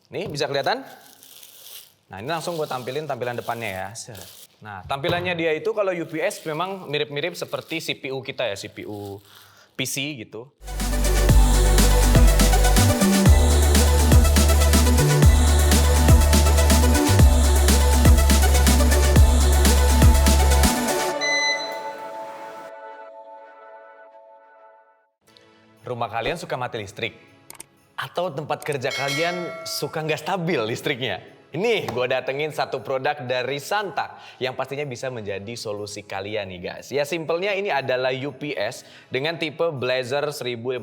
Nih bisa kelihatan? Nah ini langsung gue tampilin tampilan depannya ya. Nah tampilannya dia itu kalau UPS memang mirip-mirip seperti CPU kita ya, CPU PC gitu. Rumah kalian suka mati listrik? Atau tempat kerja kalian suka nggak stabil listriknya? Ini gue datengin satu produk dari Santak yang pastinya bisa menjadi solusi kalian nih guys. Ya simpelnya ini adalah UPS dengan tipe Blazer 1500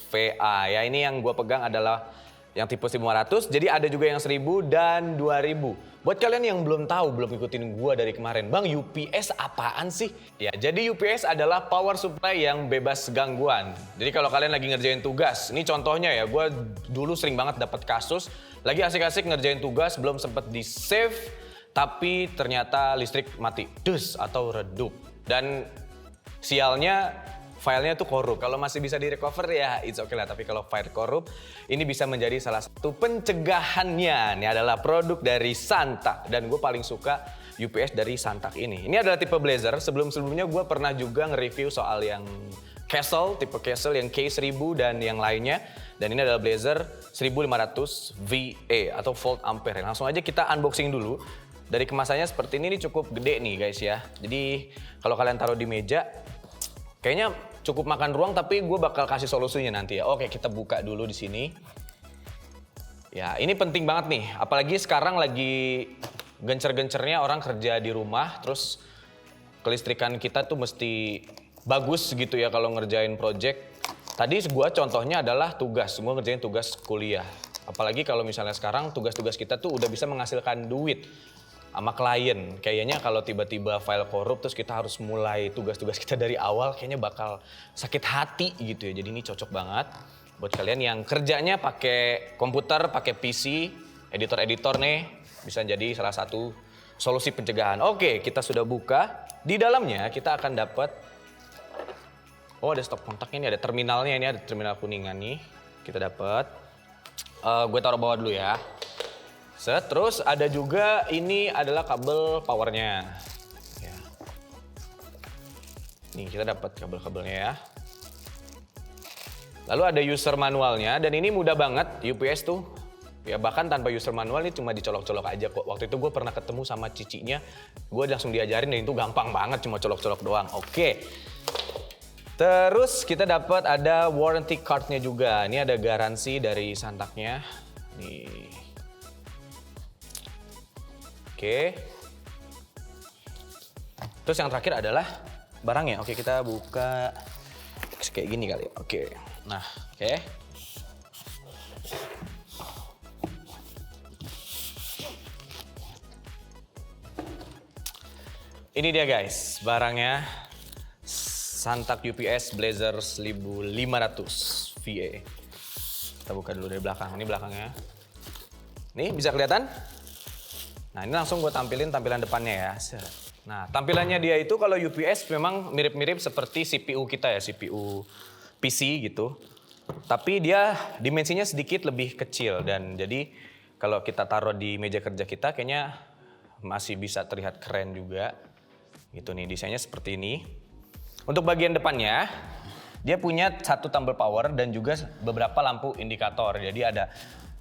VA. Ya ini yang gue pegang adalah yang tipe 1500, jadi ada juga yang 1000 dan 2000. Buat kalian yang belum tahu, belum ikutin gue dari kemarin, Bang UPS apaan sih? Ya jadi UPS adalah power supply yang bebas gangguan. Jadi kalau kalian lagi ngerjain tugas, ini contohnya ya, gue dulu sering banget dapat kasus, lagi asik-asik ngerjain tugas, belum sempet di save, tapi ternyata listrik mati, dus atau redup. Dan sialnya filenya tuh korup. Kalau masih bisa direcover ya it's okay lah. Tapi kalau file korup, ini bisa menjadi salah satu pencegahannya. Ini adalah produk dari Santak. Dan gue paling suka UPS dari Santak ini. Ini adalah tipe Blazer. Sebelum-sebelumnya gue pernah juga nge-review soal yang Castle, tipe Castle yang K1000 dan yang lainnya. Dan ini adalah Blazer 1500 VA atau volt ampere. Langsung aja kita unboxing dulu. Dari kemasannya seperti ini cukup gede nih guys ya. Jadi kalau kalian taruh di meja, kayaknya cukup makan ruang, tapi gue bakal kasih solusinya nanti ya. Oke, kita buka dulu di sini. Ya, ini penting banget nih. Apalagi sekarang lagi gencer-gencernya orang kerja di rumah, terus kelistrikan kita tuh mesti bagus gitu ya kalau ngerjain project. Tadi gue contohnya adalah tugas. Gue ngerjain tugas kuliah. Apalagi kalau misalnya sekarang tugas-tugas kita tuh udah bisa menghasilkan duit sama klien. Kayaknya kalau tiba-tiba file korup terus kita harus mulai tugas-tugas kita dari awal, kayaknya bakal sakit hati gitu ya. Jadi ini cocok banget buat kalian yang kerjanya pakai komputer, pakai PC, editor-editor nih, bisa jadi salah satu solusi pencegahan. Oke, kita sudah buka. Di dalamnya kita akan dapat, oh ada stop kontaknya, ini ada terminalnya, ini ada terminal kuningan nih. Kita dapat. Gue taruh bawah dulu ya. Terus ada juga ini adalah kabel powernya. Ya. Nih kita dapat kabel-kabelnya ya. Lalu ada user manualnya dan ini mudah banget UPS tuh. Ya bahkan tanpa user manual ini cuma dicolok-colok aja kok. Waktu itu gue pernah ketemu sama cicinya, gue langsung diajarin dan itu gampang banget, cuma colok-colok doang. Oke. Terus kita dapat ada warranty cardnya juga. Ini ada garansi dari Santaknya. Nih. Oke. Terus yang terakhir adalah barangnya. Oke, kita buka kayak gini kali. Oke. Nah, oke. Ini dia guys, barangnya. Santak UPS Blazer 1500 VA. Kita buka dulu dari belakang. Ini belakangnya. Nih, bisa kelihatan? Nah ini langsung gue tampilin tampilan depannya ya. Nah tampilannya dia itu kalau UPS memang mirip-mirip seperti CPU kita ya, CPU PC gitu. Tapi dia dimensinya sedikit lebih kecil dan jadi kalau kita taruh di meja kerja kita kayaknya masih bisa terlihat keren juga. Gitu nih, desainnya seperti ini. Untuk bagian depannya, dia punya satu tombol power dan juga beberapa lampu indikator. Jadi ada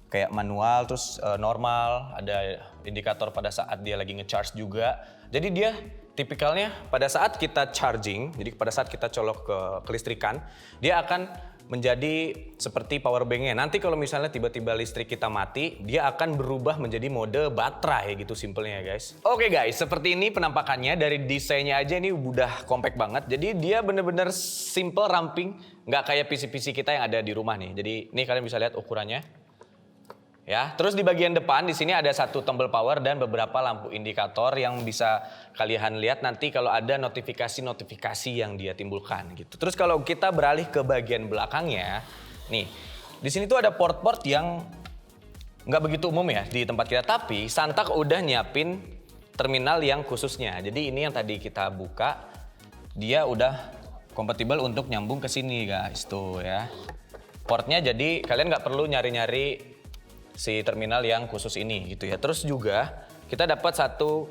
kayak manual, terus normal, ada indikator pada saat dia lagi nge-charge juga. Jadi dia tipikalnya pada saat kita charging, jadi pada saat kita colok ke kelistrikan, dia akan menjadi seperti power bank-nya. Nanti kalau misalnya tiba-tiba listrik kita mati, dia akan berubah menjadi mode baterai gitu simpelnya guys. Oke guys, seperti ini penampakannya. Dari desainnya aja ini udah compact banget. Jadi dia bener-bener simple, ramping, nggak kayak PC-PC kita yang ada di rumah nih. Jadi ini kalian bisa lihat ukurannya. Ya, terus di bagian depan di sini ada satu tombol power dan beberapa lampu indikator yang bisa kalian lihat nanti kalau ada notifikasi-notifikasi yang dia timbulkan gitu. Terus kalau kita beralih ke bagian belakangnya, nih, di sini tuh ada port-port yang nggak begitu umum ya di tempat kita, tapi Santak udah nyiapin terminal yang khususnya. Jadi ini yang tadi kita buka, dia udah kompatibel untuk nyambung ke sini guys, tuh ya. Portnya jadi kalian nggak perlu nyari-nyari si terminal yang khusus ini gitu ya. Terus juga kita dapat satu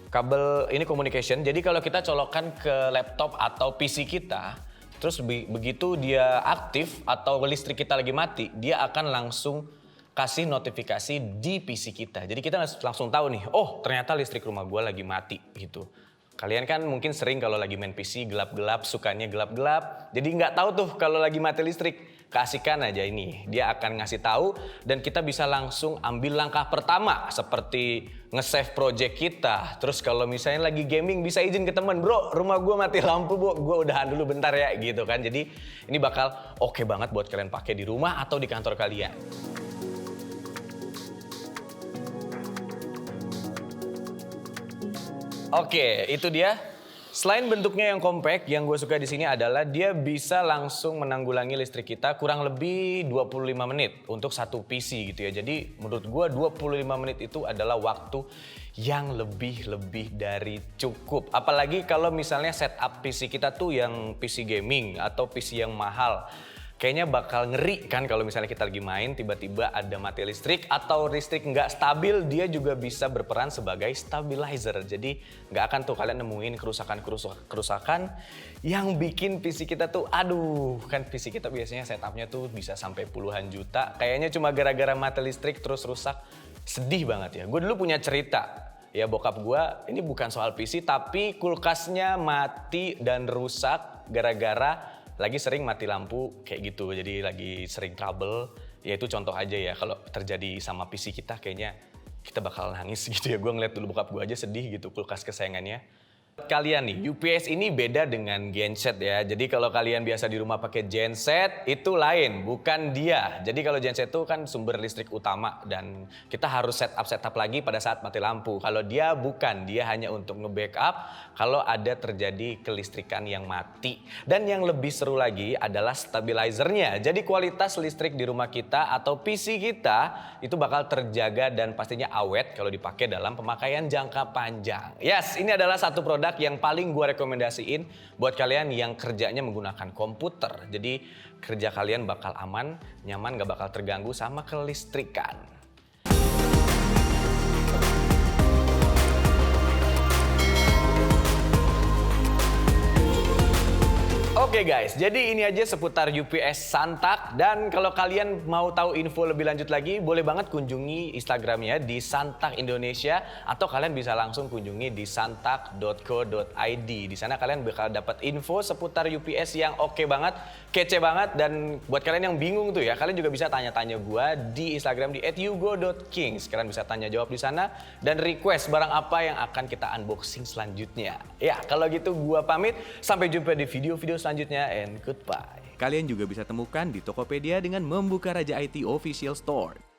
kabel ini communication. Jadi kalau kita colokkan ke laptop atau PC kita, terus begitu dia aktif atau listrik kita lagi mati, dia akan langsung kasih notifikasi di PC kita. Jadi kita langsung tahu nih, oh ternyata listrik rumah gua lagi mati gitu. Kalian kan mungkin sering kalau lagi main PC gelap-gelap, sukanya gelap-gelap. Jadi nggak tahu tuh kalau lagi mati listrik. Keasikan aja ini, dia akan ngasih tahu dan kita bisa langsung ambil langkah pertama seperti nge-save project kita. Terus kalau misalnya lagi gaming bisa izin ke temen, bro rumah gue mati lampu bu, gue udahan dulu bentar ya gitu kan. Jadi ini bakal oke banget buat kalian pakai di rumah atau di kantor kalian. Oke, itu dia. Selain bentuknya yang compact, yang gue suka di sini adalah dia bisa langsung menanggulangi listrik kita kurang lebih 25 menit untuk satu PC gitu ya. Jadi menurut gue 25 menit itu adalah waktu yang lebih dari cukup. Apalagi kalau misalnya setup PC kita tuh yang PC gaming atau PC yang mahal. Kayaknya bakal ngeri kan kalau misalnya kita lagi main tiba-tiba ada mati listrik atau listrik nggak stabil, dia juga bisa berperan sebagai stabilizer. Jadi nggak akan tuh kalian nemuin kerusakan yang bikin PC kita tuh aduh, kan PC kita biasanya setupnya tuh bisa sampai puluhan juta. Kayaknya cuma gara-gara mati listrik terus rusak, sedih banget ya. Gue dulu punya cerita. Ya bokap gue, ini bukan soal PC tapi kulkasnya mati dan rusak gara-gara lagi sering mati lampu kayak gitu, jadi lagi sering trouble. Ya itu contoh aja ya, kalau terjadi sama PC kita kayaknya kita bakal nangis gitu ya. Gue ngeliat dulu bokap gue aja sedih gitu, kulkas kesayangannya. Kalian nih, UPS ini beda dengan genset ya. Jadi kalau kalian biasa di rumah pakai genset, itu lain, bukan dia. Jadi kalau genset itu kan sumber listrik utama dan kita harus setup lagi pada saat mati lampu. Kalau dia bukan, dia hanya untuk nge-backup kalau ada terjadi kelistrikan yang mati. Dan yang lebih seru lagi adalah stabilizernya. Jadi kualitas listrik di rumah kita atau PC kita itu bakal terjaga dan pastinya awet kalau dipakai dalam pemakaian jangka panjang. Yes, ini adalah satu produk yang paling gue rekomendasiin buat kalian yang kerjanya menggunakan komputer. Jadi kerja kalian bakal aman, nyaman, gak bakal terganggu sama kelistrikan. Oke guys, jadi ini aja seputar UPS Santak. Dan kalau kalian mau tahu info lebih lanjut lagi, boleh banget kunjungi Instagramnya di Santak Indonesia. Atau kalian bisa langsung kunjungi di santak.co.id. Di sana kalian bakal dapat info seputar UPS yang oke banget, kece banget. Dan buat kalian yang bingung tuh ya, kalian juga bisa tanya-tanya gue di Instagram di @yugo.kings. Kalian bisa tanya jawab di sana dan request barang apa yang akan kita unboxing selanjutnya. Ya, kalau gitu gue pamit. Sampai jumpa di video-video selanjutnya and goodbye. Kalian juga bisa temukan di Tokopedia dengan membuka Raja IT Official Store.